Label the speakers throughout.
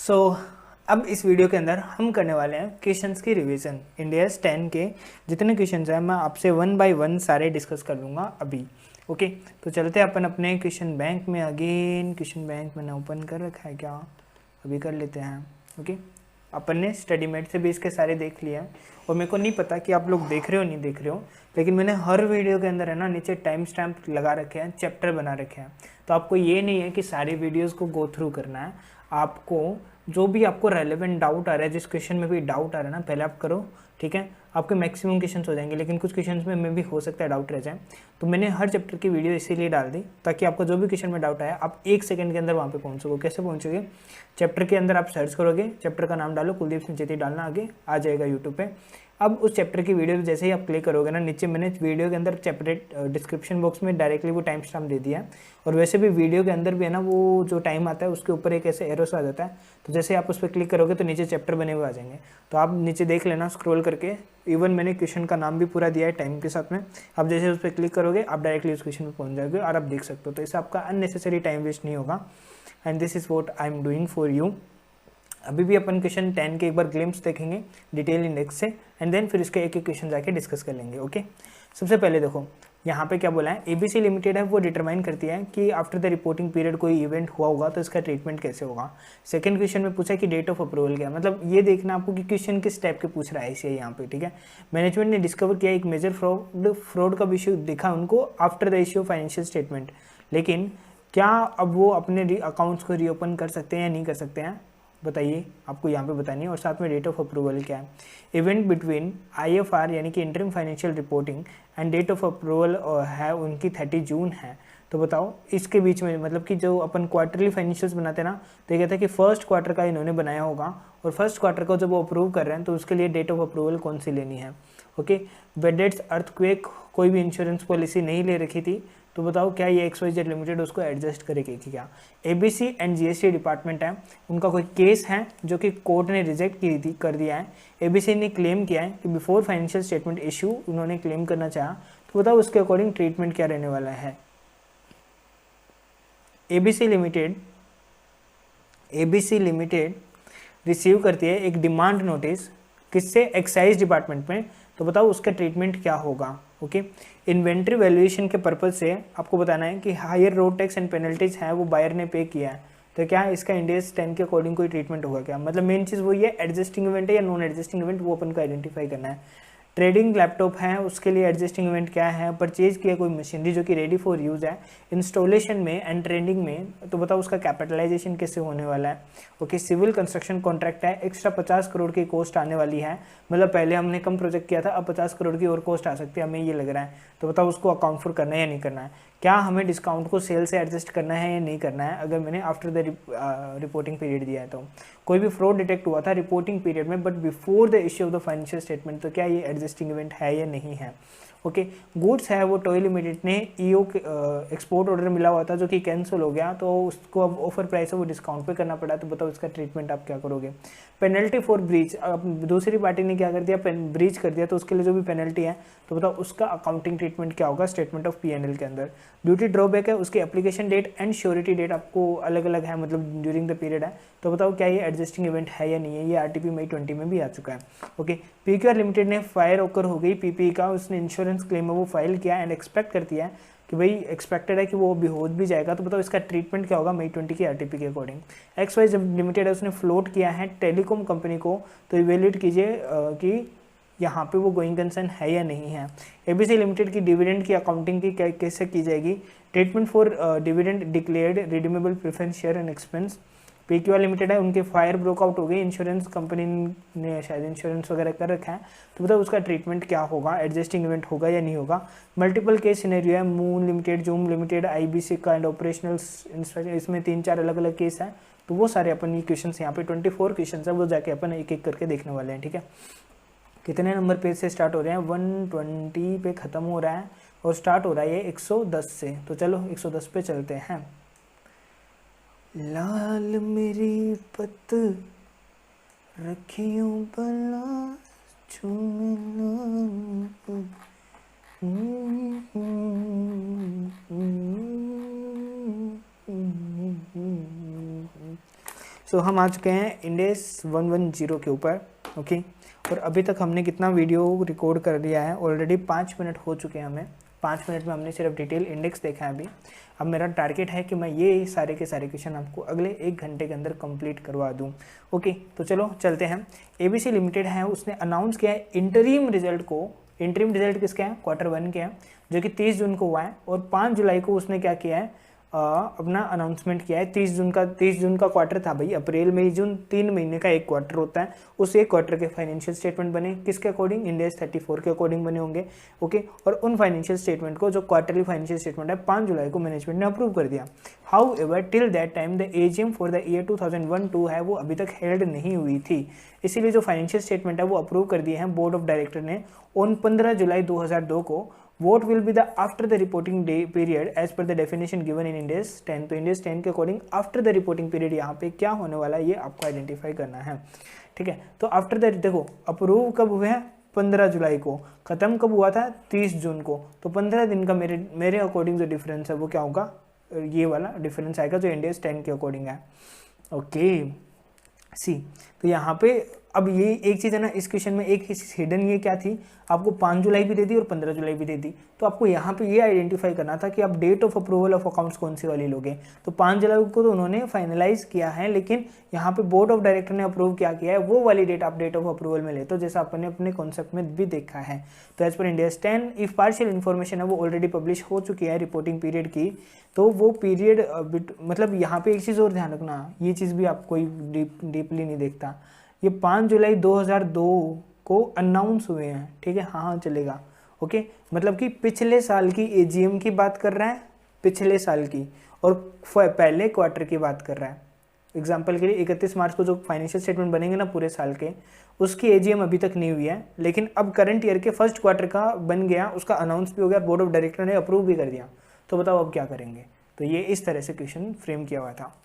Speaker 1: सो अब इस वीडियो के अंदर हम करने वाले हैं क्वेश्चंस की रिवीजन। इंडियाज 10 के जितने क्वेश्चंस हैं मैं आपसे वन बाय वन सारे डिस्कस कर लूँगा अभी। ओके, तो चलते हैं अपन अपने क्वेश्चन बैंक में। अगेन क्वेश्चन बैंक मैंने ओपन कर रखा है क्या, अभी कर लेते हैं। ओके, अपन ने स्टडी मेट से भी इसके सारे देख लिए हैं और मेरे को नहीं पता कि आप लोग देख रहे हो नहीं देख रहे हो, लेकिन मैंने हर वीडियो के अंदर है ना नीचे टाइम स्टैम्प लगा रखे हैं, चैप्टर बना रखे हैं। तो आपको ये नहीं है कि सारी वीडियोस को गो थ्रू करना है, आपको जो भी आपको रेलेवेंट डाउट आ रहा है, जिस क्वेश्चन में भी डाउट आ रहा है ना पहले आप करो, ठीक है। आपके मैक्सिमम क्वेश्चंस हो जाएंगे, लेकिन कुछ क्वेश्चंस में भी हो सकता है डाउट रह जाए। तो मैंने हर चैप्टर की वीडियो इसीलिए डाल दी ताकि आपको जो भी क्वेश्चन में डाउट आया आप 1 सेकंड के अंदर वहाँ पे पहुँच सको। कैसे पहुँचोगे? चैप्टर के अंदर आप सर्च करोगे, चैप्टर का नाम डालो, कुलदीप सिंह चेती डालना, आगे आ जाएगा यूट्यूब पे। अब उस चैप्टर की वीडियो जैसे ही आप क्लिक करोगे ना, नीचे मैंने वीडियो के अंदर चैप्टर डिस्क्रिप्शन बॉक्स में डायरेक्टली वो टाइम स्टैम्प दे दिया है। और वैसे भी वीडियो के अंदर भी है ना वो जो टाइम आता है उसके ऊपर एक ऐसे एरो सा आ जाता है, तो जैसे आप उस पर क्लिक करोगे तो नीचे चैप्टर बने हुए आ जाएंगे। तो आप नीचे देख लेना स्क्रॉल करके, इवन मैंने क्वेश्चन का नाम भी पूरा दिया है टाइम के साथ में। आप जैसे उस पर क्लिक करोगे आप डायरेक्टली उस क्वेश्चन पर पहुंच जाओगे और आप देख सकते हो। तो इससे आपका अननेसेसरी टाइम वेस्ट नहीं होगा, and this is what I am doing for you. अभी भी अपन क्वेश्चन 10 के एक बार ग्लिम्स देखेंगे डिटेल इंडेक्स से, एंड देन फिर इसके एक एक क्वेश्चन जाके डिस्कस कर लेंगे। ओके, सबसे पहले देखो यहाँ पे क्या बोला है, एबीसी लिमिटेड है वो डिटरमाइन करती है कि आफ्टर द रिपोर्टिंग पीरियड कोई इवेंट हुआ होगा तो इसका ट्रीटमेंट कैसे होगा। सेकंड क्वेश्चन में पूछा कि डेट ऑफ अप्रूवल क्या है, मतलब ये देखना आपको कि क्वेश्चन किस टाइप के पूछ रहा है इसे यहाँ पे, ठीक है। मैनेजमेंट ने डिस्कवर किया एक मेजर फ्रॉड का इश्यू दिखा उनको after the issue of financial statement, लेकिन क्या अब वो अपने अकाउंट्स को रीओपन कर सकते हैं या नहीं कर सकते हैं, बताइए, आपको यहाँ पे बतानी है। और साथ में डेट ऑफ अप्रूवल क्या है। इवेंट बिटवीन आईएफआर यानी कि interim financial reporting and date of approval है उनकी 30 जून है। तो बताओ इसके बीच में, मतलब कि जो अपन क्वार्टरली फाइनेंशियल्स बनाते हैं ना, तो ये कहता है कि फर्स्ट क्वार्टर का इन्होंने बनाया होगा और फर्स्ट क्वार्टर को जब वो अप्रूव कर रहे हैं तो उसके लिए डेट ऑफ अप्रूवल कौन सी लेनी है। ओके, बेडेट्स अर्थक्वेक कोई भी इंश्योरेंस पॉलिसी नहीं ले रखी थी, तो बताओ क्या ये XYZ लिमिटेड उसको एडजस्ट करेगी कि क्या। एबीसी एंड जीएसटी डिपार्टमेंट है, उनका कोई केस है जो कि कोर्ट ने रिजेक्ट कर दिया है। एबीसी ने क्लेम किया है कि बिफोर फाइनेंशियल स्टेटमेंट इशू उन्होंने क्लेम करना चाहा, तो बताओ उसके अकॉर्डिंग ट्रीटमेंट क्या रहने वाला है। एबीसी लिमिटेड रिसीव करती है एक डिमांड नोटिस, किससे? एक्साइज डिपार्टमेंट में, तो बताओ उसका ट्रीटमेंट क्या होगा। ओके, इन्वेंट्री वैल्यूएशन के पर्पज से आपको बताना है कि hire road tax and penalties है वो बायर ने पे किया है, तो क्या इसका इंडियस 10 के अकॉर्डिंग कोई ट्रीटमेंट होगा क्या। मतलब मेन चीज़ वही है, एडजस्टिंग इवेंट है या नॉन एडजस्टिंग इवेंट, वो अपन को आइडेंटिफाई करना है। ट्रेडिंग लैपटॉप है, उसके लिए एडजस्टिंग इवेंट क्या है। परचेज किया कोई मशीनरी जो कि रेडी फॉर यूज़ है इंस्टॉलेशन में एंड ट्रेडिंग में, तो बताओ उसका कैपिटलाइजेशन कैसे होने वाला है। ओके, सिविल कंस्ट्रक्शन कॉन्ट्रैक्ट है, एक्स्ट्रा 50 करोड़ की कॉस्ट आने वाली है, मतलब पहले हमने कम प्रोजेक्ट किया था, अब 50 करोड़ की और कॉस्ट आ सकती है हमें ये लग रहा है, तो बताओ उसको अकाउंट फॉर करना है या नहीं करना है। क्या हमें डिस्काउंट को सेल से एडजस्ट करना है या नहीं करना है अगर मैंने आफ्टर द रिपोर्टिंग पीरियड दिया है तो। कोई भी फ्रॉड डिटेक्ट हुआ था रिपोर्टिंग पीरियड में but before the issue of the financial statement, तो क्या ये एडजस्टिंग इवेंट है या नहीं है। ओके, गुड्स है वो टॉय लिमिटेड ने ईओ एक्सपोर्ट ऑर्डर मिला हुआ था जो कि कैंसिल हो गया, तो उसको अब ऑफर प्राइस है वो डिस्काउंट पे करना पड़ा, तो बताओ इसका ट्रीटमेंट आप क्या करोगे। पेनल्टी फॉर ब्रीच, अब दूसरी पार्टी ने क्या कर दिया, ब्रीच कर दिया, तो उसके लिए जो भी पेनल्टी है तो बताओ उसका अकाउंटिंग ट्रीटमेंट क्या होगा स्टेटमेंट ऑफ पीएनएल के अंदर। ड्यूटी ड्रॉबैक है, उसकी application date and surety date आपको अलग अलग है, मतलब ड्यूरिंग द पीरियड है, तो बताओ क्या ये एडजस्टिंग इवेंट है या नहीं है। ये आरटीपी मई 20 में भी आ चुका है। ओके, पीक्यूआर लिमिटेड ने फायर ओकर हो गई पीपी का, उसने इंश्योरेंस क्लेम है वो फाइल किया एंड एक्सपेक्ट करती है कि भाई एक्सपेक्टेड है कि वो भी हो भी जाएगा, तो बताओ इसका ट्रीटमेंट क्या होगा मई 20 की आरटीपी के अकॉर्डिंग। XY लिमिटेड है, उसने फ्लोट किया है टेलीकॉम कंपनी को, तो इवेल्यूएट कीजिए कि यहाँ पे वो गोइंग कंसर्न है या नहीं है। एबीसी लिमिटेड की डिविडेंड की अकाउंटिंग की कैसे की जाएगी। Treatment for dividend declared redeemable preference share and expense. PQR limited है, उनके फायर ब्रोकआउट हो गई, इंश्योरेंस कंपनी ने शायद इंश्योरेंस वगैरह कर रखा है, तो बताओ उसका ट्रीटमेंट क्या होगा, एडजस्टिंग इवेंट होगा या नहीं होगा। मल्टीपल केस सिनेरियो है, moon limited, zoom limited, IBC का एंड ऑपरेशनल इंस्ट्रक्शन, इसमें 3-4 अलग अलग केस हैं, तो वो सारे अपन ये क्वेश्चन यहाँ पे 24 क्वेश्चन है वो जाके अपन एक एक करके देखने वाले हैं, ठीक है। कितने नंबर पेज से स्टार्ट हो रहे हैं, 120 पे ख़त्म हो रहा है और स्टार्ट हो रहा है ये 110 से, तो चलो 110 पे चलते हैं। लाल मेरी पत रखियों बला सो हम आ चुके हैं इंडेस 110 के ऊपर। ओके, और अभी तक हमने कितना वीडियो रिकॉर्ड कर दिया है, ऑलरेडी 5 मिनट हो चुके हैं हमें। 5 मिनट में हमने सिर्फ डिटेल इंडेक्स देखा है अभी। अब मेरा टारगेट है कि मैं ये सारे के सारे क्वेश्चन आपको अगले 1 घंटे के अंदर कंप्लीट करवा दूं। ओके, तो चलो चलते हैं। एबीसी लिमिटेड है, उसने अनाउंस किया है इंटरिम रिजल्ट को। इंटरिम रिजल्ट किसके हैं? Q1 के हैं, जो कि 30 जून को हुआ है। और 5 जुलाई को उसने क्या किया है, अपना अनाउंसमेंट किया है। 30 जून का क्वार्टर था भाई, अप्रैल मई जून 3 महीने का एक क्वार्टर होता है। उस एक क्वार्टर के फाइनेंशियल स्टेटमेंट बने किसके अकॉर्डिंग? इंडेस 34 के अकॉर्डिंग बने होंगे। ओके, और उन फाइनेंशियल स्टेटमेंट को, जो क्वार्टरली फाइनेंशियल स्टेटमेंट है, 5 जुलाई को मैनेजमेंट ने अप्रूव कर दिया। How ever till that time the AGM for the year 2001-2 है वो अभी तक हेल्ड नहीं हुई थी। इसीलिए जो फाइनेंशियल स्टेटमेंट है वो अप्रूव कर दिए हैं बोर्ड ऑफ डायरेक्टर ने ऑन 15 जुलाई 2002 को। What will be the after the reporting day period as per the definition given in Ind AS 10? तो Ind AS 10 के according after the reporting period यहाँ पे क्या होने वाला है ये आपको आइडेंटिफाई करना है। ठीक है, तो आफ्टर द, देखो अप्रूव कब हुए हैं? 15 जुलाई को। खत्म कब हुआ था? 30 जून को। तो 15 दिन का मेरे अकॉर्डिंग जो डिफरेंस है वो क्या होगा? ये वाला डिफरेंस आएगा जो Ind AS 10 के अकॉर्डिंग है। ओके, सी, तो यहाँ पे अब ये एक चीज़ है ना, इस क्वेश्चन में एक हिडन ये क्या थी, आपको 5 जुलाई भी दे दी और 15 जुलाई भी दे दी। तो आपको यहाँ पे ये आइडेंटिफाई करना था कि आप date of approval of accounts कौन सी वाली लोगे। तो 5 जुलाई को तो उन्होंने फाइनलाइज किया है, लेकिन यहाँ पे बोर्ड ऑफ डायरेक्टर ने अप्रूव क्या किया है, वो वाली डेट आप डेट ऑफ अप्रूवल में ले, तो जैसा आपने अपने कॉन्सेप्ट में भी देखा है। तो as per Ind AS 10 if partial information है वो ऑलरेडी पब्लिश हो चुकी है रिपोर्टिंग पीरियड की, तो वो पीरियड मतलब यहाँ पे एक चीज़ और ध्यान रखना, ये चीज़ भी आप कोई डीपली नहीं देखता। ये 5 जुलाई 2002 को अनाउंस हुए हैं। ठीक है, हाँ चलेगा। ओके, मतलब कि पिछले साल की एजीएम की बात कर रहा है, पिछले साल की, और पहले क्वार्टर की बात कर रहा है। एग्जाम्पल के लिए 31 मार्च को जो फाइनेंशियल स्टेटमेंट बनेंगे ना पूरे साल के, उसकी एजीएम अभी तक नहीं हुई है, लेकिन अब करंट ईयर के फर्स्ट क्वार्टर का बन गया, उसका अनाउंस भी हो गया, बोर्ड ऑफ डायरेक्टर ने अप्रूव भी कर दिया। तो बताओ अब क्या करेंगे। तो ये इस तरह से क्वेश्चन फ्रेम किया हुआ था।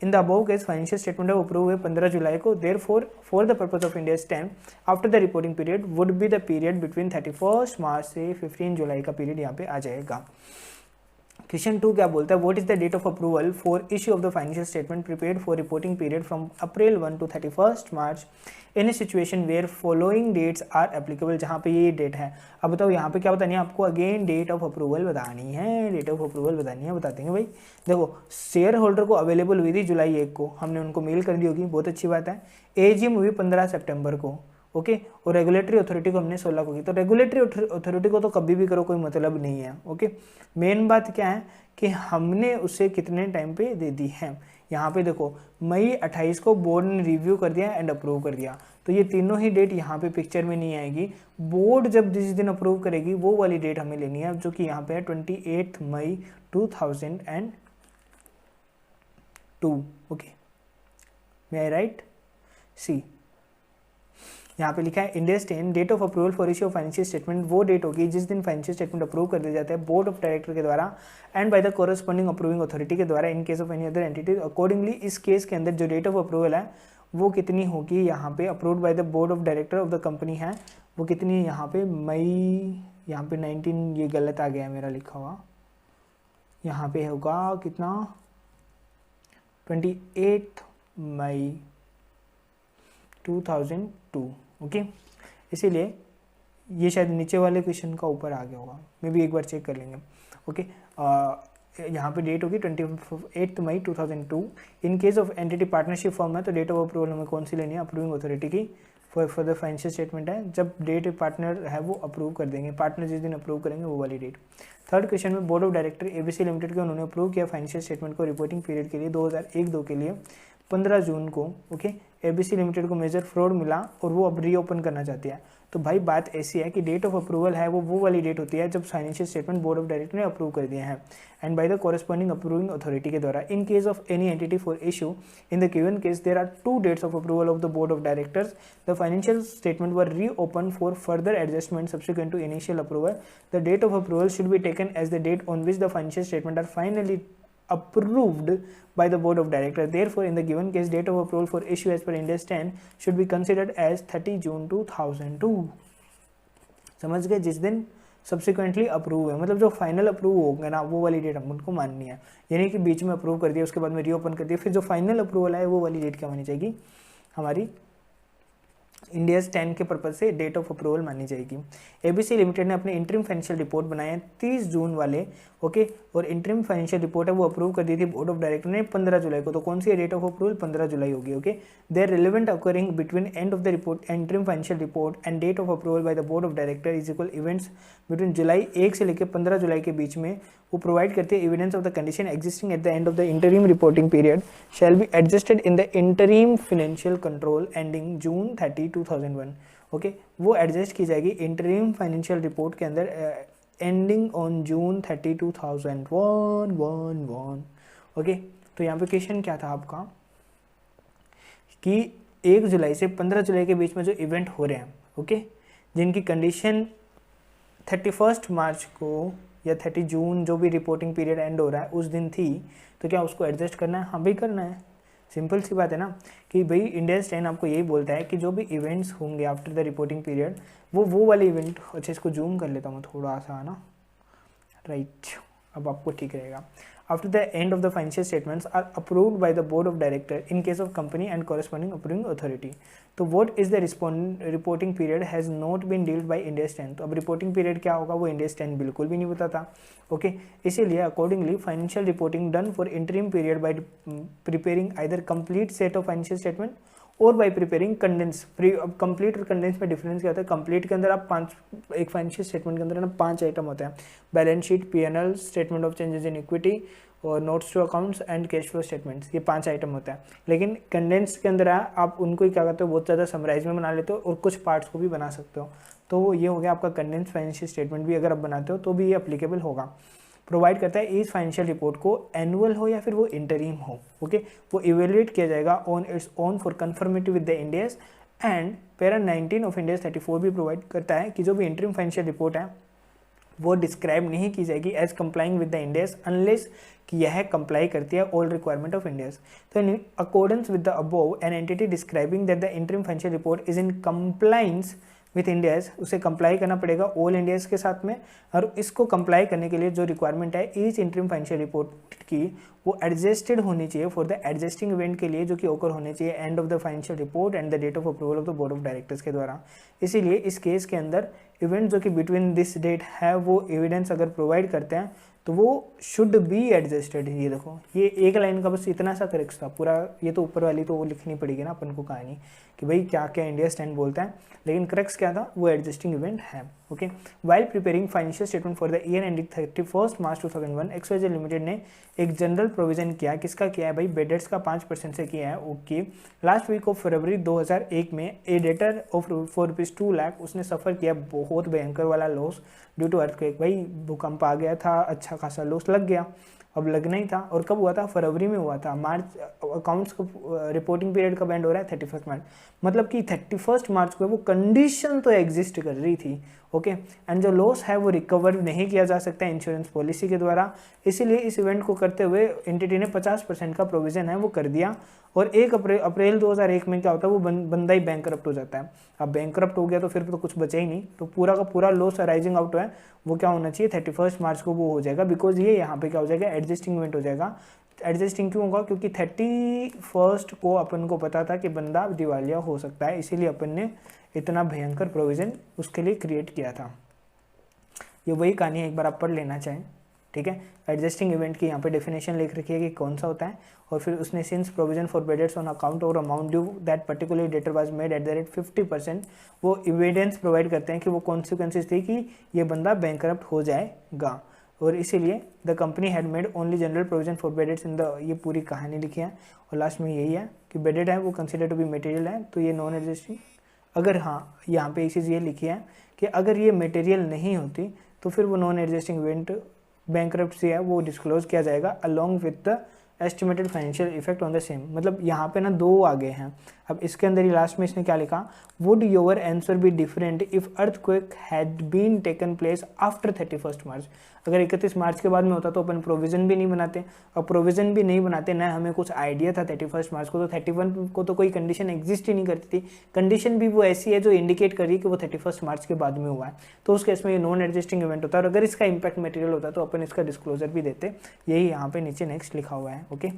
Speaker 1: In the above case financial statement approve हुए 15 जुलाई को, therefore for the purpose of Ind AS 10 after the reporting period would be the period between 31 मार्च से 15 जुलाई का पीरियड यहाँ पे आ जाएगा। क्वेश्चन 2 क्या बोलता है, what is the date of approval for issue of the financial statement prepared for reporting period from April 1 to 31 March in a situation where following dates are applicable. जहाँ पे ये डेट है, अब बताओ यहाँ पे क्या बतानी है आपको, अगेन डेट ऑफ अप्रूवल बतानी है, डेट ऑफ अप्रूवल बतानी है, बता देंगे भाई। देखो शेयर होल्डर को अवेलेबल हुई थी जुलाई 1 को, हमने उनको मेल कर दी होगी, बहुत अच्छी बात है। एजीएम हुई 15 सितंबर को। ओके, और रेगुलेटरी अथॉरिटी को हमने 16 को की। तो रेगुलेटरी अथॉरिटी को तो कभी भी करो कोई मतलब नहीं है। ओके, मेन बात क्या है कि हमने उसे कितने टाइम पे दे दी है। यहाँ पे देखो मई 28 को बोर्ड ने रिव्यू कर दिया एंड अप्रूव कर दिया, तो ये तीनों ही डेट यहाँ पे पिक्चर में नहीं आएगी। बोर्ड जब जिस दिन अप्रूव करेगी वो वाली डेट हमें लेनी है, जो कि यहाँ पे है 28 मई 2002। ओके, मे आई राइट? सी, यहाँ पे लिखा है Ind AS 10 date of approval for issue of financial statement वो डेट होगी जिस दिन फाइनेंशियल स्टेटमेंट अप्रूव कर दिया जाता है बोर्ड ऑफ डायरेक्टर के द्वारा and by the corresponding approving authority के द्वारा in case of any other entity accordingly. इस केस के अंदर जो डेट ऑफ अप्रूवल है वो कितनी होगी, यहाँ पे approved by the board of director of the company है, वो कितनी है यहाँ पे मई, यहाँ पे 19, ये गलत आ गया है मेरा लिखा हुआ, यहाँ पे होगा कितना 28 मई 2002। ओके, इसीलिए ये शायद नीचे वाले क्वेश्चन का ऊपर आ गया होगा, मैं भी एक बार चेक कर लेंगे। ओके, यहाँ पे डेट होगी 28 मई 2002। इन case of entity partnership form है तो डेट ऑफ अप्रूवल हमें कौन सी लेनी है, अप्रूविंग अथॉरिटी की फॉर द फाइनेंशियल स्टेटमेंट है, जब डेट पार्टनर है वो अप्रूव कर देंगे, पार्टनर जिस दिन अप्रूव करेंगे वो वाली डेट। थर्ड क्वेश्चन में board of director ABC limited के उन्होंने अप्रूव किया फाइनेंशियल स्टेटमेंट को रिपोर्टिंग पीरियड के लिए 2001-2 के लिए 15 जून को। ओके, एबीसी लिमिटेड को मेजर फ्रॉड मिला और वो अब रीओपन करना चाहती है। तो भाई बात ऐसी है कि डेट ऑफ अप्रूवल है वो वाली डेट होती है जब financial statement board of director ने अप्रूव कर दिए हैं and by the corresponding approving authority के द्वारा। In case of any entity for issue in the given case there are 2 dates of approval of the board of directors. The financial statement were reopen for further adjustment subsequent to initial approval. The date of approval should be taken as the date on which the financial statement are finally approved by the board of directors. Therefore, in the given case, date of approval for issue as per Ind AS 10 should be considered as 30 June 2002. समझ गए, जिस दिन subsequently approve है, मतलब जो final approve होंगे ना वो वाली डेट हम उनको माननी है। यानी कि बीच में अप्रूव कर दिया, उसके बाद में रीओपन कर दिया, फिर जो फाइनल अप्रूवल है वो वाली डेट क्या मानी जाएगी, हमारी इंडियाज 10 के पर्पज से डेट ऑफ अप्रूवल मानी जाएगी। एबीसी लिमिटेड ने अपने इंटरिम फाइनेंशियल रिपोर्ट बनाए हैं 30 जून वाले, ओके, और इंटरिम फाइनेंशियल रिपोर्ट है वो अप्रूव कर दी थी बोर्ड ऑफ डायरेक्टर ने 15 जुलाई को। तो कौन सी डेट ऑफ अप्रूवल, 15 जुलाई होगी, okay. There relevant occurring between end of the report interim financial report and date of approval by the board of director is equal events between July 1 से लेकर 15 जुलाई के बीच में वो प्रोवाइड करते हैं evidence of the condition existing at the end of the interim reporting period shall be adjusted in the interim financial control ending June 30, 2001। Okay, वो adjust की जाएगी इंटरिम फाइनेंशियल रिपोर्ट के अंदर एंडिंग ऑन जून 30, 2011। ओके, तो यहाँ पे question क्या था आपका कि 1 जुलाई से 15 जुलाई के बीच में जो इवेंट हो रहे हैं, ओके, जिनकी कंडीशन 31 मार्च को या 30 जून जो भी रिपोर्टिंग पीरियड एंड हो रहा है उस दिन थी, तो क्या उसको एडजस्ट करना है? हाँ भाई करना है, सिंपल सी बात है ना कि भाई इंडियाज 10 आपको यही बोलता है कि जो भी इवेंट्स होंगे आफ्टर द रिपोर्टिंग पीरियड वो वाले इवेंट, अच्छा इसको जूम कर लेता हूँ थोड़ा सा, है ना, राइट, अब आपको ठीक रहेगा। After the end of the financial statements are approved by the board of director in case of company and corresponding approving authority. तो what is the reporting period has not been dealt by Ind AS 10। तो अब reporting period क्या होगा वो India's 10 बिल्कुल भी नहीं बताता, ओके। इसीलिए accordingly financial reporting done for interim period by preparing either complete set of financial statement और बाय प्रिपेयरिंग कंडेंस। अब कंप्लीट और कंडेंस में डिफरेंस क्या होता है? कंप्लीट के अंदर आप 5, एक फाइनेंशियल स्टेटमेंट के अंदर ना 5 आइटम होते हैं, balance sheet, PNL, statement of changes in equity और notes to accounts and cash flow statements, ये 5 आइटम होता है। लेकिन कंडेंस के अंदर आप उनको ही क्या करते हो, बहुत ज़्यादा समराइज में बना लेते हो और कुछ पार्ट्स को भी बना सकते हो। तो ये हो गया आपका कंडेंस फाइनेंशियल स्टेटमेंट, भी अगर आप बनाते हो तो भी ये अप्लीकेबल होगा। प्रोवाइड करता है इस फाइनेंशियल रिपोर्ट को एनुअल हो या फिर वो इंटरिम हो, ओके, वो इवेल्युएट किया जाएगा on its own for confirmative with the India's. And para 19 of India's 34 भी प्रोवाइड करता है कि जो भी इंटरिम फाइनेंशियल रिपोर्ट है वो डिस्क्राइब नहीं की जाएगी as complying with the India's unless कि यह कंप्लाई करती है ऑल रिक्वायरमेंट ऑफ इंडियाज। तो in accordance with the above an entity describing that the interim financial report is in compliance with Ind AS, उसे कंप्लाई करना पड़ेगा ऑल इंडियाज के साथ में। और इसको कंप्लाई करने के लिए जो रिक्वायरमेंट है ईच इंटरिम फाइनेंशियल रिपोर्ट की वो एडजस्टेड होनी चाहिए फॉर द एडजस्टिंग इवेंट के लिए, जो कि ओकर होने चाहिए end of the financial report and the date of approval of the board of directors के द्वारा। इसीलिए इस केस के अंदर इवेंट जो कि बिटवीन दिस डेट है वो एविडेंस अगर प्रोवाइड करते हैं तो वो शुड बी एडजस्टेड। ये देखो, ये एक लाइन का बस इतना सा करेक्ट था, पूरा ये तो ऊपर वाली तो वो लिखनी पड़ेगी ना अपन को कहानी कि भाई क्या क्या इंडियाज 10 बोलता है, लेकिन करेक्ट क्या था, वो एडजस्टिंग इवेंट है, okay. While preparing financial statement for the year ending 31 March 2001 XYZ limited ने एक जनरल प्रोविजन किया, किसका किया है भाई, बेडेट्स का 5% से किया है, okay. Last week of February 2001 में ए डेटर ऑफ ₹4 लाख उसने सफ़र किया बहुत भयंकर वाला लॉस ड्यू टू अर्थक्वेक। भाई भूकंप आ गया था, अच्छा खासा लॉस लग गया, अब लगना ही था। और कब हुआ था? फरवरी में हुआ था। मार्च अकाउंट्स को रिपोर्टिंग पीरियड कब एंड हो रहा है? 31 मार्च, मतलब कि 31 मार्च को वो कंडीशन तो एग्जिस्ट कर रही थी, ओके। एंड जो लॉस है वो रिकवर नहीं किया जा सकता इंश्योरेंस पॉलिसी के द्वारा, इसीलिए इस इवेंट को करते हुए एंटिटी ने 50% का प्रोविजन है वो कर दिया। और 1 अप्रैल 2001 में क्या होता है, वो बंदा ही बैंकरप्ट हो जाता है। अब बैंकरप्ट हो गया तो फिर तो कुछ बचा ही नहीं, तो पूरा का पूरा लॉस अराइजिंग आउट है वो क्या होना चाहिए, 31 मार्च को वो हो जाएगा, बिकॉज ये यहाँ पे क्या हो जाएगा, एडजस्टिंग इवेंट हो जाएगा। एडजस्टिंग क्यों होगा? क्योंकि 31 को अपन को पता था कि बंदा दिवालिया हो सकता है, इसीलिए अपन ने इतना भयंकर प्रोविज़न उसके लिए क्रिएट किया था। ये वही कहानी है, एक बार आप पढ़ लेना चाहें, ठीक है। एडजस्टिंग इवेंट की यहाँ पे डेफिनेशन लिख रखी है कि कौन सा होता है, और फिर उसने since provision for bad debts on account और amount due that particular debtor was made at the rate 50%, वो एविडेंस प्रोवाइड करते हैं कि वो कॉन्सिक्वेंसेज थी कि ये बंदा बैंकरप्ट हो जाएगा, और इसीलिए the company had made only general provision for बेडेट्स in the, ये पूरी कहानी लिखी है। और लास्ट में यही है कि बेडेट है वो कंसिडर टू बी मटेरियल है, तो ये नॉन एडजस्टिंग, अगर हाँ यहाँ पे एक चीज़ ये लिखी है कि अगर ये मटेरियल नहीं होती तो फिर वो नॉन एडजस्टिंग इवेंट बैंकरप्सी है वो डिस्क्लोज किया जाएगा along with the estimated financial effect on the same, मतलब यहाँ पे ना दो आ गए हैं। अब इसके अंदर ही लास्ट में इसने क्या लिखा, would your answer be different if earthquake had been taken place after 31 March. अगर 31 मार्च के बाद में होता तो अपन प्रोविज़न भी नहीं बनाते, और प्रोविज़न भी नहीं बनाते ना, हमें कुछ आइडिया था 31 मार्च को, तो 31 को तो कोई कंडीशन एग्जिस्ट ही नहीं करती थी। कंडीशन भी वो ऐसी है जो इंडिकेट कर रही है कि वो 31 मार्च के बाद में हुआ है, तो उस केस में ये नॉन एडजस्टिंग इवेंट होता है। और अगर इसका इंपैक्ट मटेरियल होता तो अपन इसका डिस्क्लोजर भी देते, यही यहाँ पे नीचे नेक्स्ट लिखा हुआ है। ओके,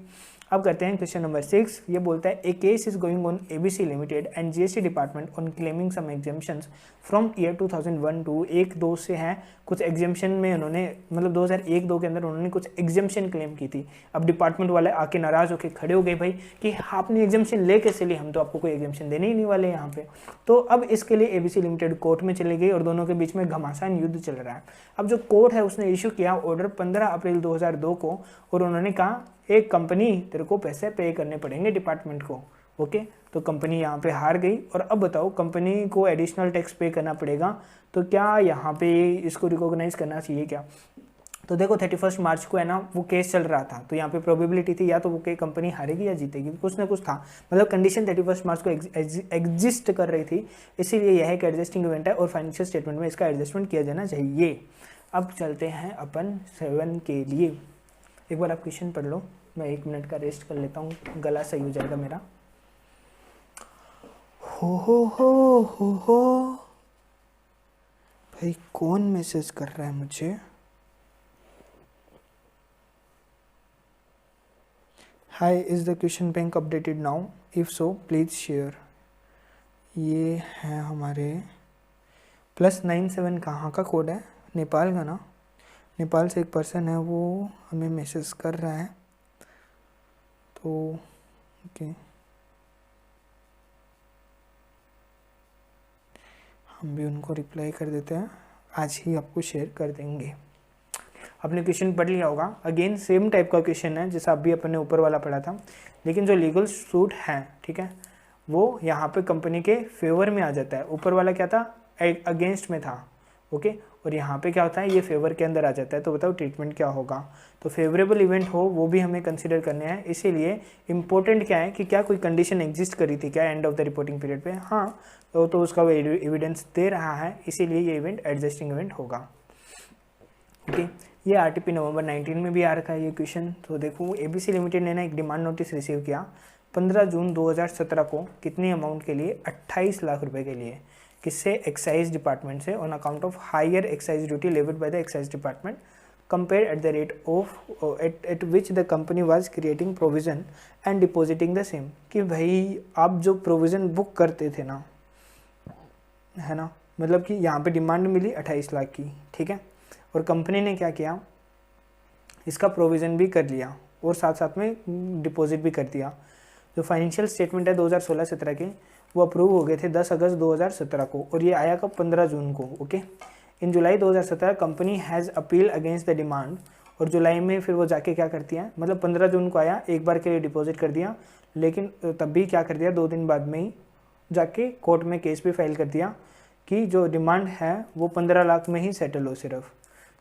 Speaker 1: अब करते हैं क्वेश्चन नंबर 6। ये बोलता है a case is going on ABC limited and GST department on claiming some exemptions from year 2001 to 1-2 से हैं कुछ एग्जाम्पशन में उन्होंने, मतलब 2001-2 के अंदर उन्होंने कुछ एग्जाम्पशन क्लेम की थी। अब डिपार्टमेंट वाले आके नाराज होकर खड़े हो गए भाई कि आपने एग्जाम्पशन ले कैसे ली, हम तो आपको कोई एग्जाम्पशन देने ही नहीं वाले यहाँ पे। तो अब इसके लिए एबीसी लिमिटेड कोर्ट में चली गई और दोनों के बीच में घमासान युद्ध चल रहा है। अब जो कोर्ट है उसने इशू किया ऑर्डर 15 अप्रैल 2002 को, और उन्होंने कहा एक कंपनी तेरे को पैसे पे करने पड़ेंगे डिपार्टमेंट को। ओके, तो कंपनी यहाँ पे हार गई। और अब बताओ कंपनी को एडिशनल टैक्स पे करना पड़ेगा, तो क्या यहाँ पे इसको रिकॉग्नाइज करना चाहिए क्या? तो देखो 31 मार्च को है ना वो केस चल रहा था, तो यहाँ पे प्रोबेबिलिटी थी या तो वो कंपनी हारेगी या जीतेगी, कुछ ना कुछ था, मतलब कंडीशन 31 मार्च को एग्जिस्ट कर रही थी, इसीलिए यह एक एडजस्टिंग इवेंट है और फाइनेंशियल स्टेटमेंट में इसका एडजस्टमेंट किया जाना चाहिए। अब चलते हैं अपन 7 के लिए। एक बार आप क्वेश्चन पढ़ लो, मैं 1 मिनट का रेस्ट कर लेता हूँ, गला सही हो जाएगा मेरा। हो भाई कौन मैसेज कर रहा है मुझे? Hi, is the question bank updated now? If so please share. ये है हमारे +97 कहाँ का कोड है? नेपाल का ना, नेपाल से एक पर्सन है वो हमें मैसेज कर रहा है, तो ओके हम भी उनको रिप्लाई कर देते हैं, आज ही आपको शेयर कर देंगे। आपने क्वेश्चन पढ़ लिया होगा, अगेन सेम टाइप का क्वेश्चन है जैसा अभी अपन ने ऊपर वाला पढ़ा था, लेकिन जो लीगल सूट है, ठीक है, वो यहाँ पे कंपनी के फेवर में आ जाता है। ऊपर वाला क्या था? अगेंस्ट में था। ओके, और यहाँ पे क्या होता है? ये फेवर के अंदर आ जाता है। तो बताओ ट्रीटमेंट क्या होगा? तो फेवरेबल इवेंट हो वो भी हमें कंसीडर करने हैं, इसीलिए इंपॉर्टेंट क्या है कि क्या कोई कंडीशन एग्जिस्ट करी थी क्या and of the reporting period पे? हाँ, तो उसका वो एविडेंस दे रहा है, इसीलिए ये इवेंट एडजस्टिंग इवेंट होगा। ओके, ये आरटीपी नवंबर 19 में भी आ रखा है ये क्वेश्चन। तो देखो एबीसी लिमिटेड ने ना एक डिमांड नोटिस रिसीव किया 15 जून 2017 को, कितनी अमाउंट के लिए? 28 लाख रुपए के लिए। किससे? एक्साइज डिपार्टमेंट से, on account of higher excise duty levied by the excise department compare at the rate of at which the company was creating provision and depositing the same. कि भाई आप जो प्रोविजन बुक करते थे ना, है ना, मतलब कि यहाँ पे डिमांड मिली 28 लाख की, ठीक है, और कंपनी ने क्या किया? इसका प्रोविज़न भी कर लिया और साथ साथ में डिपॉजिट भी कर दिया। जो फाइनेंशियल स्टेटमेंट है 2016-17 के, वो अप्रूव हो गए थे 10 अगस्त 2017 को, और ये आया कब? 15 जून को। Okay, in July 2017 company has appeal against the demand, और जुलाई में फिर वो जाके क्या करती है, मतलब 15 जून को आया, एक बार के लिए डिपॉजिट कर दिया, लेकिन तब भी क्या कर दिया, 2 दिन बाद में ही जाके कोर्ट में केस भी फाइल कर दिया कि जो डिमांड है वो 15 लाख में ही सेटल हो सिर्फ।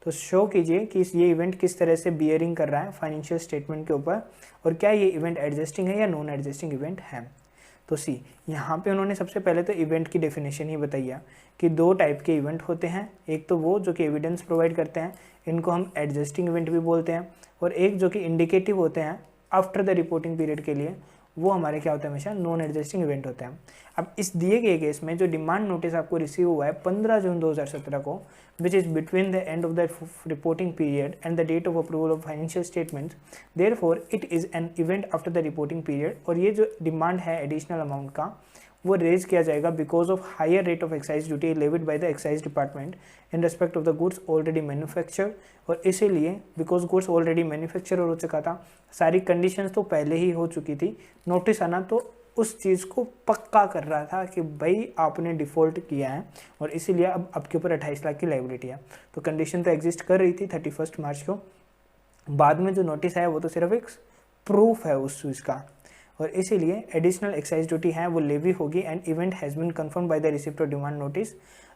Speaker 1: तो शो कीजिए कि ये इवेंट किस तरह से बियरिंग कर रहा है फाइनेंशियल स्टेटमेंट के ऊपर, और क्या ये इवेंट एडजस्टिंग है या नॉन एडजस्टिंग इवेंट है। तो सी, यहाँ पे उन्होंने सबसे पहले तो इवेंट की डेफिनेशन ही बताई है कि 2 टाइप के इवेंट होते हैं, एक तो वो जो कि एविडेंस प्रोवाइड करते हैं, इनको हम एडजस्टिंग इवेंट भी बोलते हैं, और एक जो कि इंडिकेटिव होते हैं आफ्टर द रिपोर्टिंग पीरियड के लिए, वो हमारे क्या होता है? हमेशा नॉन एडजस्टिंग इवेंट होते हैं। अब इस दिए गए केस में जो डिमांड नोटिस आपको रिसीव हुआ है 15 जून 2017 को, which is between the end of the reporting period and the date of approval of financial statements, therefore it is an event after the reporting period. और ये जो डिमांड है एडिशनल अमाउंट का, वो रेज किया जाएगा because of higher rate of excise duty levied by the excise department in respect of the goods already manufacture. और इसीलिए बिकॉज गुड्स ऑलरेडी मैन्युफैक्चर हो चुका था, सारी कंडीशंस तो पहले ही हो चुकी थी, नोटिस आना तो उस चीज़ को पक्का कर रहा था कि भाई आपने डिफ़ॉल्ट किया है, और इसीलिए अब आपके ऊपर 28 लाख की लायबिलिटी है। तो कंडीशन तो एग्जिस्ट कर रही थी 31 मार्च को, बाद में जो नोटिस आया वो तो सिर्फ एक प्रूफ है उस चीज़ का, और इसीलिए एडिशनल एक्साइज ड्यूटी है वो लेवी होगी and event has been confirm by the receipt of demand notice,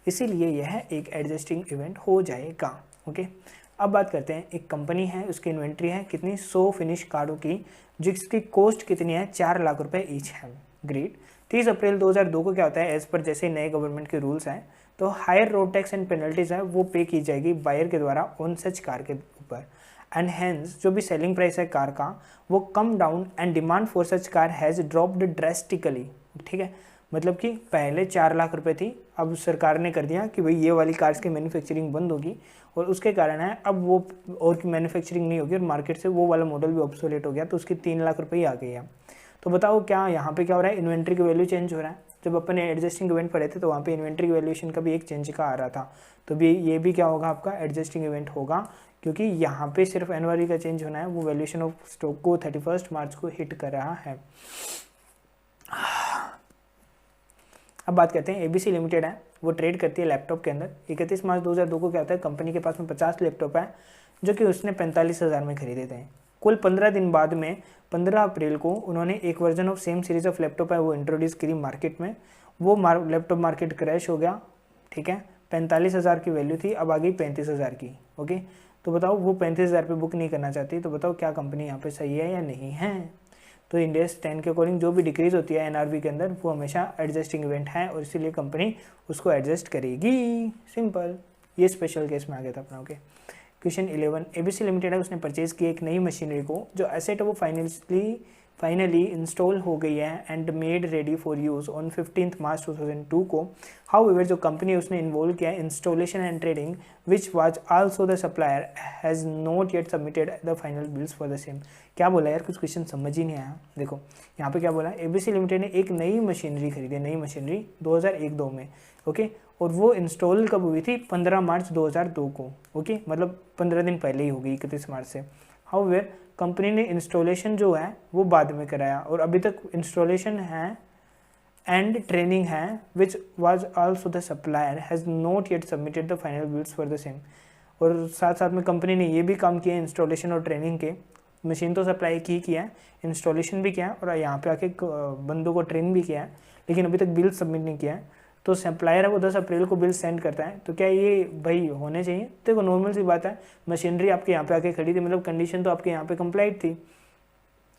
Speaker 1: इसीलिए यह एक एडजस्टिंग इवेंट हो जाएगा। ओके, अब बात करते हैं, एक कंपनी है, उसकी इन्वेंट्री है कितनी, 100 फिनिश कारों की, जिसकी कॉस्ट कितनी है, 4 लाख रुपए ईच है। ग्रेट। 30 अप्रैल 2002 को क्या होता है, एज पर जैसे नए गवर्नमेंट के रूल्स हैं, तो higher road tax and penalties है वो पे की जाएगी बायर के द्वारा ऑन सच कार के ऊपर, एंड हेंस जो भी सेलिंग प्राइस है कार का वो come down and demand for such car has dropped drastically. ठीक है, मतलब कि पहले 4 लाख रुपए थी, अब सरकार ने कर दिया कि भाई ये वाली कार्स की मैन्युफैक्चरिंग बंद होगी, और उसके कारण है अब वो और की मैन्युफैक्चरिंग नहीं होगी और मार्केट से वो वाला मॉडल भी ऑब्सोलेट हो गया, तो उसकी 3 लाख रुपए ही आ गई है। तो बताओ क्या यहाँ पे क्या हो रहा है, इन्वेंट्री की वैल्यू चेंज हो रहा है। जब अपन एडजस्टिंग इवेंट पढ़े थे तो वहाँ पे इन्वेंट्री वैल्यूएशन का भी एक चेंज का आ रहा था, तो भी ये भी क्या होगा, आपका एडजस्टिंग इवेंट होगा, क्योंकि यहाँ पे सिर्फ एनवरी का चेंज होना है, वो वैल्यूएशन ऑफ स्टॉक को 31 मार्च को हिट कर रहा है। अब बात करते हैं, एबीसी लिमिटेड है, वो ट्रेड करती है लैपटॉप के अंदर। 31 मार्च 2002 को क्या होता है, कंपनी के पास में 50 लैपटॉप है, जो कि उसने 45,000 में खरीदे थे। कुल 15 दिन बाद में 15 अप्रैल को उन्होंने एक version of same series of laptop है वो इंट्रोड्यूस करी मार्केट में। वो लैपटॉप मार्केट क्रैश हो गया। ठीक है, 45,000 की वैल्यू थी, अब आ गई 35,000 की। ओके, तो बताओ वो 35,000 पे बुक नहीं करना चाहती, तो बताओ क्या कंपनी यहाँ पे सही है या नहीं है। तो इंड एस 10 के अकॉर्डिंग जो भी डिक्रीज होती है एनआरवी के अंदर वो हमेशा एडजस्टिंग इवेंट है, और इसीलिए कंपनी उसको एडजस्ट करेगी। सिंपल, ये स्पेशल केस में आ गया था अपना। ओके, क्वेश्चन 11, एबीसी लिमिटेड है, उसने परचेज की एक नई मशीनरी को, जो एसेट है वो फाइनली इंस्टॉल हो गई है and made ready for use on 15 मार्च 2002 को। हाउएवर जो कंपनी उसने इन्वॉल्व किया है installation and trading which was also the supplier has not yet submitted the final bills for the same. क्या बोला यार, कुछ क्वेश्चन समझ ही नहीं आया। देखो यहाँ पे क्या बोला, एबीसी लिमिटेड ने एक नई मशीनरी खरीदी, नई मशीनरी 2001-2 में। ओके, और वो इंस्टॉल कब हुई थी, 15 मार्च 2002 को। ओके, मतलब 15 दिन पहले ही होगी, 31 मार्च से। हाउएवर कंपनी ने इंस्टॉलेशन जो है वो बाद में कराया, और अभी तक इंस्टॉलेशन है एंड ट्रेनिंग है which was also the supplier has not yet submitted the final bills for the same. और साथ साथ में कंपनी ने ये भी काम किया इंस्टॉलेशन और ट्रेनिंग के, मशीन तो सप्लाई की किया है, इंस्टॉलेशन भी किया है, और यहाँ पे आके बंदों को ट्रेन भी किया है, लेकिन अभी तक बिल सबमिट नहीं किया है। तो सप्लायर है वो 10 अप्रैल को बिल सेंड करता है, तो क्या ये भाई होने चाहिए। देखो नॉर्मल सी बात है, मशीनरी आपके यहाँ पे आके खड़ी थी, मतलब कंडीशन तो आपके यहाँ पे कंप्लाइड थी।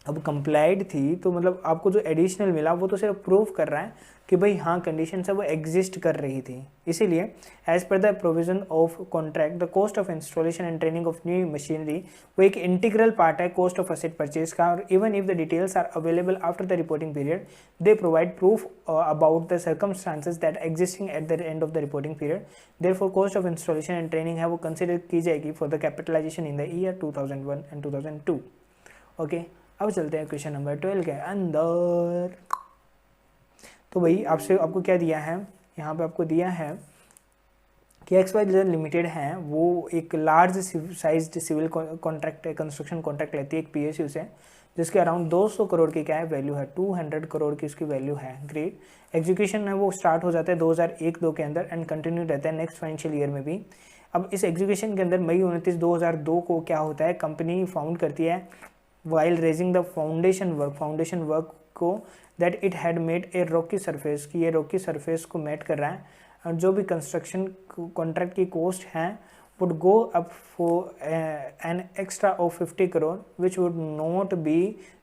Speaker 1: अब कंप्लाइड थी तो मतलब आपको जो एडिशनल मिला वो तो सिर्फ प्रूव कर रहा है कि भाई हाँ कंडीशन है वो एग्जिस्ट कर रही थी। इसीलिए as per the provision of contract the cost of installation and training of new machinery वो एक इंटीग्रल पार्ट है कॉस्ट ऑफ असेट परचेज का, और even if the details are available after the reporting period they provide proof about the circumstances that existing at the end of the reporting period. Therefore cost of installation and training है वो consider की जाएगी for the capitalization in the year 2001 and 2002। Okay, अब चलते हैं question number 12 के अंदर। तो भाई आपको क्या दिया है, यहाँ पे आपको दिया है कि XYZ लिमिटेड है वो एक large sized civil contract construction contract लेती है एक PSU से, जिसके अराउंड 200 करोड़ की क्या है वैल्यू है, 200 करोड़ की उसकी वैल्यू है। ग्रेट। एग्जीक्यूशन है वो स्टार्ट हो जाता है 2001-2 के अंदर एंड कंटिन्यू रहता है नेक्स्ट फाइनेंशियल ईयर में भी। अब इस एग्जीक्यूशन के अंदर मई 29, 2002 को क्या होता है, कंपनी फाउंड करती है while raising the foundation work को that it had made a rocky surface, की ये रॉकी सरफेस को मेट कर रहा है, और जो भी कंस्ट्रक्शन कॉन्ट्रैक्ट की कॉस्ट है would go up for an extra of 50 crore which would not be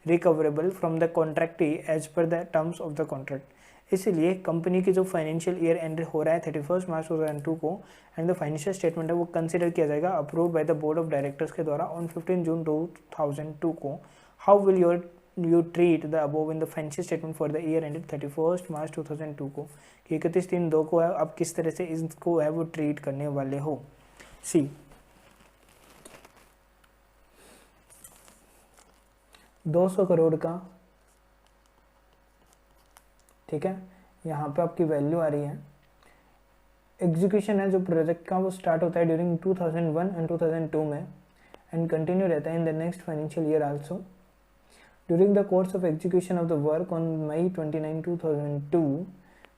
Speaker 1: recoverable from the contractee as per the terms of the contract। इसीलिए कंपनी की जो फाइनेंशियल ईयर एंड हो रहा है 31 मार्च 2002 को and the financial statement है वो consider किया जाएगा approved by the board of directors के द्वारा ऑन 15 जून 2002 को। How will you treat the above in the financial statement for the year ended 31 March 2002 को, कि 31/3/2 को है, अब किस तरह से इसको है वो ट्रीट करने वाले हो। सी 200 करोड़ का, ठीक है, यहाँ पे आपकी वैल्यू आ रही है। एग्जीक्यूशन है जो प्रोजेक्ट का वो स्टार्ट होता है ड्यूरिंग 2001 एंड 2002 में एंड कंटिन्यू रहता है in the next financial year also. During the course of execution of the work on May 29, 2002,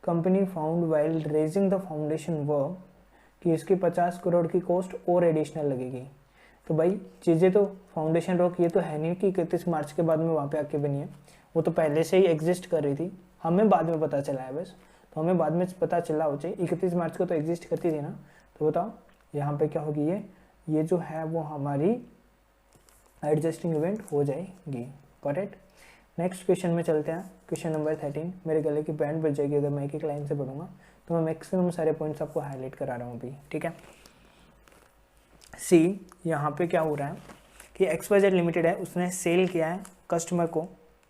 Speaker 1: company found while raising the foundation work कि इसकी 50 करोड़ की कॉस्ट और एडिशनल लगेगी। तो भाई चीज़ें तो फाउंडेशन वर्क ये तो है नहीं कि 31 मार्च के बाद में वहाँ पे आके बनी है, वो तो पहले से ही एग्जिस्ट कर रही थी, हमें बाद में पता चला है बस, तो हमें बाद में पता चला हो चाहिए। 31 मार्च को तो एग्जिस्ट करती थी ना, तो बताओ यहाँ पे क्या होगी, ये ये जो है वो हमारी एडजस्टिंग इवेंट हो जाएगी। करेक्ट। नेक्स्ट क्वेश्चन में चलते हैं। Question number 13। मेरे गले की बैंड बज जाएगी अगर मैं एक एक लाइन से पढ़ूंगा, तो मैं मैक्सिमम सारे पॉइंट्स आपको हाईलाइट करा रहा हूँ अभी, ठीक है। सी, यहाँ पे क्या हो रहा है कि XYZ लिमिटेड है, उसने सेल किया है कस्टमर को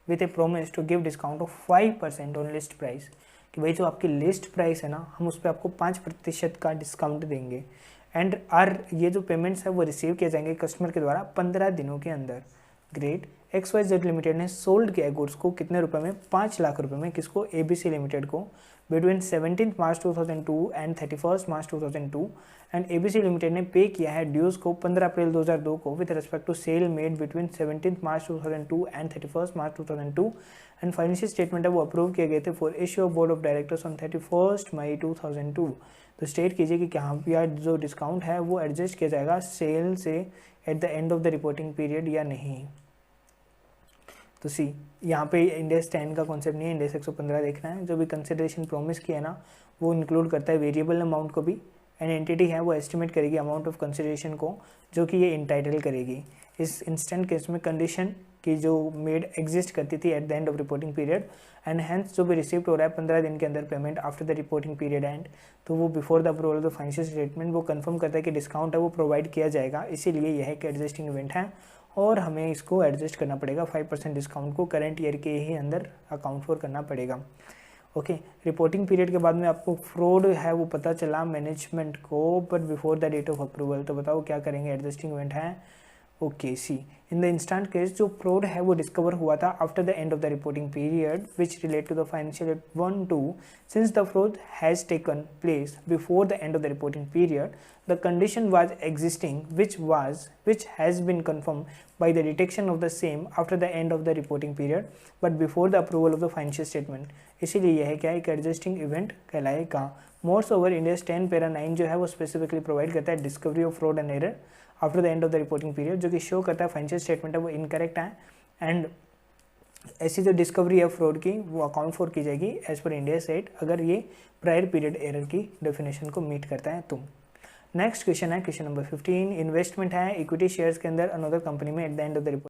Speaker 1: with a promise to give discount of 5% on list price, कि भाई जो आपकी लिस्ट प्राइस है ना, हम उस पर आपको 5% का डिस्काउंट देंगे। एंड ये जो पेमेंट्स है वो रिसीव किए जाएंगे कस्टमर के द्वारा 15 दिनों के अंदर। ग्रेट। XYZ लिमिटेड ने सोल्ड किया गुड्स को कितने रुपए में? 5 लाख रुपए में। किसको? ABC लिमिटेड को। Between 17 March 2002 and 31 March 2002। And ABC limited ने पे किया है ड्यूज़ को 15 अप्रैल 2002 को with respect to sale made between 17 March 2002 and 31 March 2002। And financial statement है वो अप्रूव किए गए थे for issue of board of directors on 31 May 2002। तो स्टेट कीजिए कि यहाँ पर जो डिस्काउंट है वो एडजस्ट किया जाएगा सेल से eight the end of the reporting period या नहीं। तो सी, यहाँ पे इंडेक्स 10 का कॉन्सेप्ट नहीं है, इंडेक्स 115 देखना है। जो भी कंसिडरेशन प्रॉमिस किया है ना, वो इंक्लूड करता है वेरिएबल अमाउंट को भी। एंड एंटिटी है वो एस्टिमेट करेगी अमाउंट ऑफ कंसिडरेशन को जो कि ये इंटाइटल करेगी। इस इंस्टेंट केस में कंडीशन की जो मेड एग्जिस्ट करती थी at the end of reporting period, and hence जो भी रिसीव हो रहा है 15 दिन के अंदर payment after the reporting period and, तो वो before the approval of the financial statement वो कंफर्म करता है कि डिस्काउंट है वो प्रोवाइड किया जाएगा। इसीलिए यह एक एडजस्टिंग इवेंट है और हमें इसको एडजस्ट करना पड़ेगा। 5% डिस्काउंट को करंट ईयर के ही अंदर अकाउंट फॉर करना पड़ेगा। ओके। रिपोर्टिंग पीरियड के बाद में आपको फ्रॉड है वो पता चला मैनेजमेंट को, but before the date of approval. तो बताओ क्या करेंगे? एडजस्टिंग इवेंट है। Okay. See, in the instant case जो फ्रॉड है वो डिस्कवर हुआ था after the end of the reporting period which relate to the financial 1-2 since the fraud has taken place before the end of the reporting period the condition was existing which has been confirmed by the detection of the same after the end of the reporting period but before the approval of the financial statement। इसीलिए यह क्या एक adjusting event कहलाएगा। Morse over Indians 10 para 9 जो है वो specifically provide करता है discovery of fraud and error after the end of the reporting period, जो कि शो करता है फाइनेंशियल स्टेटमेंट है वो इनकरेक्ट है। एंड ऐसी जो डिस्कवरी है फ्रॉड की वो अकाउंट फॉर की जाएगी एज पर इंडिया सेट अगर ये प्रायर पीरियड एरर की डेफिनेशन को मीट करता है तो। नेक्स्ट क्वेश्चन है क्वेश्चन नंबर 15। इन्वेस्टमेंट है इक्विटी शेयर्स के अंदर अनदर कंपनी में eight the end of the report